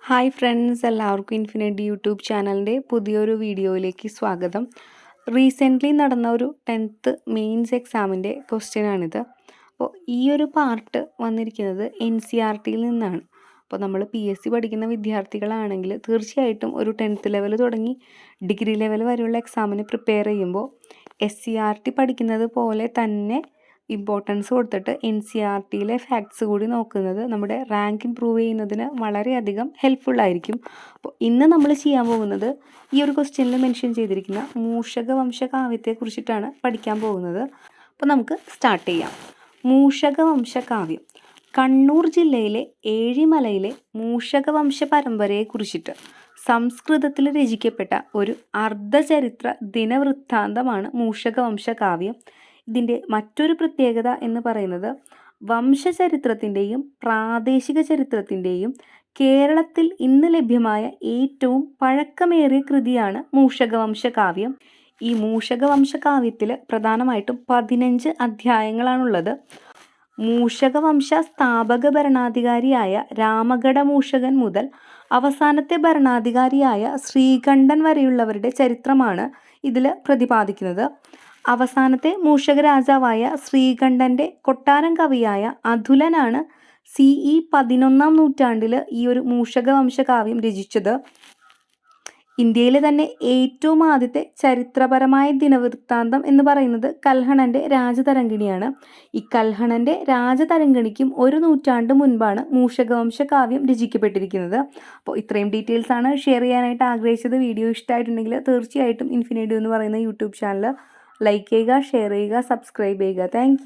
Hi friends, എല്ലാവർക്കും infinity YouTube ചാനലിൻ്റെ പുതിയൊരു വീഡിയോയിലേക്ക് സ്വാഗതം. റീസെൻ്റ്ലി നടന്ന ഒരു 10th മെയിൻസ് എക്സാമിൻ്റെ ക്വസ്റ്റ്യനാണിത്. അപ്പോൾ ഈ ഒരു പാർട്ട് വന്നിരിക്കുന്നത് NCERTയിൽ നിന്നാണ്. അപ്പോൾ നമ്മൾ PSC പഠിക്കുന്ന വിദ്യാർത്ഥികളാണെങ്കിൽ തീർച്ചയായിട്ടും ഒരു 10th ലെവൽ തുടങ്ങി ഡിഗ്രി ലെവൽ വരെയുള്ള എക്സാമിന് പ്രിപ്പയർ ചെയ്യുമ്പോൾ SCERT പഠിക്കുന്നത് പോലെ തന്നെ ഇമ്പോർട്ടൻസ് കൊടുത്തിട്ട് NCERTയിലെ ഫാക്ട്സ് കൂടി നോക്കുന്നത് നമ്മുടെ റാങ്ക് ഇംപ്രൂവ് ചെയ്യുന്നതിന് വളരെയധികം ഹെൽപ്ഫുള്ളായിരിക്കും. അപ്പോൾ ഇന്ന് നമ്മൾ ചെയ്യാൻ പോകുന്നത് ഈ ഒരു ക്വസ്റ്റ്യനിൽ മെൻഷൻ ചെയ്തിരിക്കുന്ന മൂഷകവംശ കാവ്യത്തെക്കുറിച്ചിട്ടാണ് പഠിക്കാൻ പോകുന്നത്. അപ്പോൾ നമുക്ക് സ്റ്റാർട്ട് ചെയ്യാം. മൂഷകവംശ കാവ്യം കണ്ണൂർ ജില്ലയിലെ ഏഴിമലയിലെ മൂഷകവംശ പരമ്പരയെക്കുറിച്ചിട്ട് സംസ്കൃതത്തിൽ രചിക്കപ്പെട്ട ഒരു അർദ്ധചരിത്ര ദിനവൃത്താന്തമാണ് മൂഷകവംശ കാവ്യം. ഇതിൻ്റെ മറ്റൊരു പ്രത്യേകത എന്ന് പറയുന്നത് വംശചരിത്രത്തിൻ്റെയും പ്രാദേശിക ചരിത്രത്തിൻ്റെയും കേരളത്തിൽ ഇന്ന് ലഭ്യമായ ഏറ്റവും പഴക്കമേറിയ കൃതിയാണ് മൂഷകവംശ കാവ്യം. ഈ മൂഷകവംശ കാവ്യത്തിൽ പ്രധാനമായിട്ടും 15 അധ്യായങ്ങളാണുള്ളത്. മൂഷകവംശ സ്ഥാപക ഭരണാധികാരിയായ രാമഗഢ മൂഷകൻ മുതൽ അവസാനത്തെ ഭരണാധികാരിയായ ശ്രീകണ്ഠൻ വരെയുള്ളവരുടെ ചരിത്രമാണ് ഇതിൽ പ്രതിപാദിക്കുന്നത്. അവസാനത്തെ മൂഷക രാജാവായ ശ്രീകണ്ഠൻ്റെ കൊട്ടാരം കവിയായ അതുലനാണ് CE 11-ാം നൂറ്റാണ്ടിൽ ഈ ഒരു മൂഷകവംശ കാവ്യം രചിച്ചത്. ഇന്ത്യയിലെ തന്നെ ഏറ്റവും ആദ്യത്തെ ചരിത്രപരമായ ദിനവൃത്താന്തം എന്ന് പറയുന്നത് കൽഹണൻ്റെ രാജതരംഗിണിയാണ്. ഈ കൽഹണൻ്റെ രാജതരംഗിണിക്കും 1 നൂറ്റാണ്ട് മുൻപാണ് മൂഷകവംശ കാവ്യം രചിക്കപ്പെട്ടിരിക്കുന്നത്. അപ്പോൾ ഇത്രയും ഡീറ്റെയിൽസാണ് ഷെയർ ചെയ്യാനായിട്ട് ആഗ്രഹിച്ചത്. വീഡിയോ ഇഷ്ടമായിട്ടുണ്ടെങ്കിൽ തീർച്ചയായിട്ടും ഇൻഫിനിറ്റി എന്ന് പറയുന്ന യൂട്യൂബ് ചാനൽ ലൈക്ക് ചെയ്യുക, ഷെയർ ചെയ്യുക, സബ്സ്ക്രൈബ് ചെയ്യുക. താങ്ക്